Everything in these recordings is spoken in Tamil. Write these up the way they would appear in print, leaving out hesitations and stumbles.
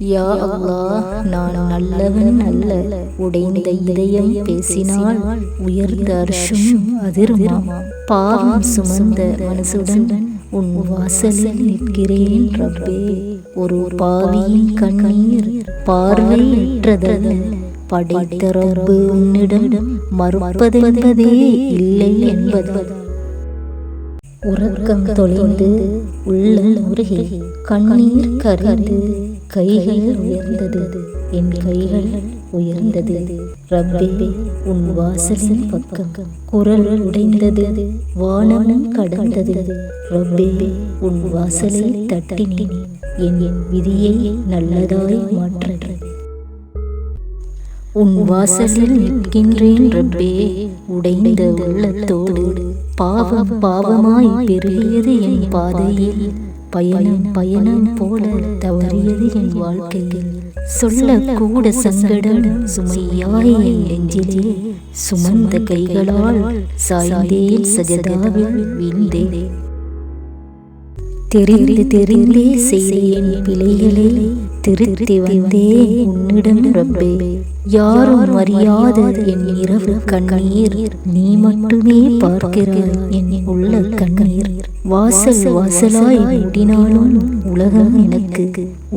யா அல்லாஹ், நான் நல்லவன் அல்ல. உடைந்த இதயம் பேசினால் உயர்ந்த அர்ஷும் அதிருமாம். பாவம் சுமந்த மனசுடன் உன் வாசலில் நிற்கிறேன் ரப்பே. ஒரு பாவியின் கண்ணீர் பார்வையற்றதல்ல. படைத்த ரப்பு உன்னிடம் மறுப்பதென்பதே இல்லை என்பது. உறக்கம் தொலைந்து உள்ளம் உருகி கண்ணீர் கரைந்து கைகள் உயர்ந்தது, என் கைகள் உயர்ந்தது. ரப்பே, உன் வாசலின் பக்கம் குரல் உடைந்தது, வானமும் கடந்தது. ரப்பே, உன் வாசலை தட்டினேன், என் விதியை நல்லதாய் மாற்றது. உன் வாசலில் நிற்கின்றேன் ரப்பே, உடைந்த உள்ளத்தோடு. பாவம் பாவமாய் பெருகியது என் பாதையில். பயணம் பயணம் போல தவறியது என் வாழ்க்கையில். சொல்லக்கூட சங்கடம் சுமையாய் என் நெஞ்சிலே. சுமந்த கைகளால் சாய்ந்தேன், சஜதாவில் வீழ்ந்தேன். தெரிந்து தெரிந்தே செய்தேன் பிழைகளை, திருத்தி வந்தேன் உன்னிடம் ரப்பே. யாரும் அறியாத என் இரவு கண்ணீர், நீ மட்டுமே பார்க்கிறாய் என் உள்ள கண்ணீர். வாசல் வாசலாய் மூடினாலும் உலகம் எனக்கு,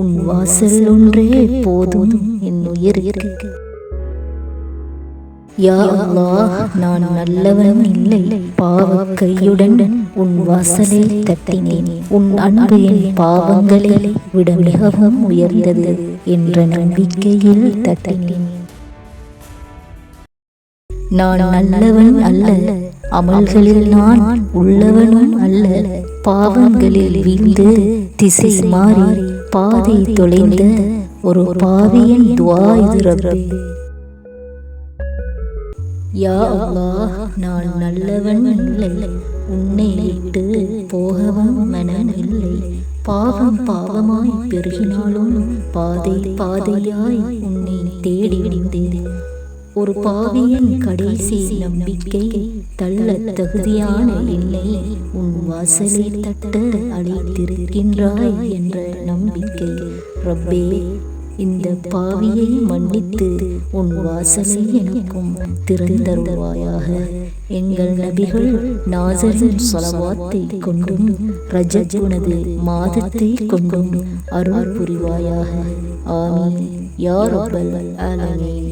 உன் வாசல் ஒன்றே போதும் என் உயிருக்கு. யா அல்லாஹ், நான் நல்லவன் இல்லை. பாவ கையுடன் உன் வாசலை தட்டினேன். உன் அன்பு என் பாவங்களை விட மிகவும் உயர்ந்தது என்ற நம்பிக்கையில் தட்டினேன். நான் நல்லவன் அல்ல, அமல்களில் நான் உள்ளவனும் அல்ல. பாவங்களில் வீழ்ந்து திசை மாறி பாதை தொலைந்த ஒரு பாவியின் துஆ இது ரப்பே. யா அல்லாஹ், நான் நல்லவன் இல்லை. உன்னை விட்டு போகவும் மனம் இல்லை. பாவம் பாவமாய் பெருகினாலும் பாதை பாதையாய் உன்னை தேடி விடுந்தேன். ஒரு பாவியின் கடைசி நம்பிக்கை தள்ள தகுதியான என்னை உன் வாசலை தட்ட அழைத்திருக்கின்றாய் என்ற நம்பிக்கை. ரப்பே, இந்த பாவியை மன்னித்து உன் வாசலை எனக்கும் திறந்தருள்வாயாக. எங்கள் நபிகள் நாசரின் ஸலவாத்தை கொண்டும் ரஜப் உனது மாதத்தை கொண்டும் அருள் புரிவாயாக. ஆமீன் யா ரப்பல் ஆலமீன்.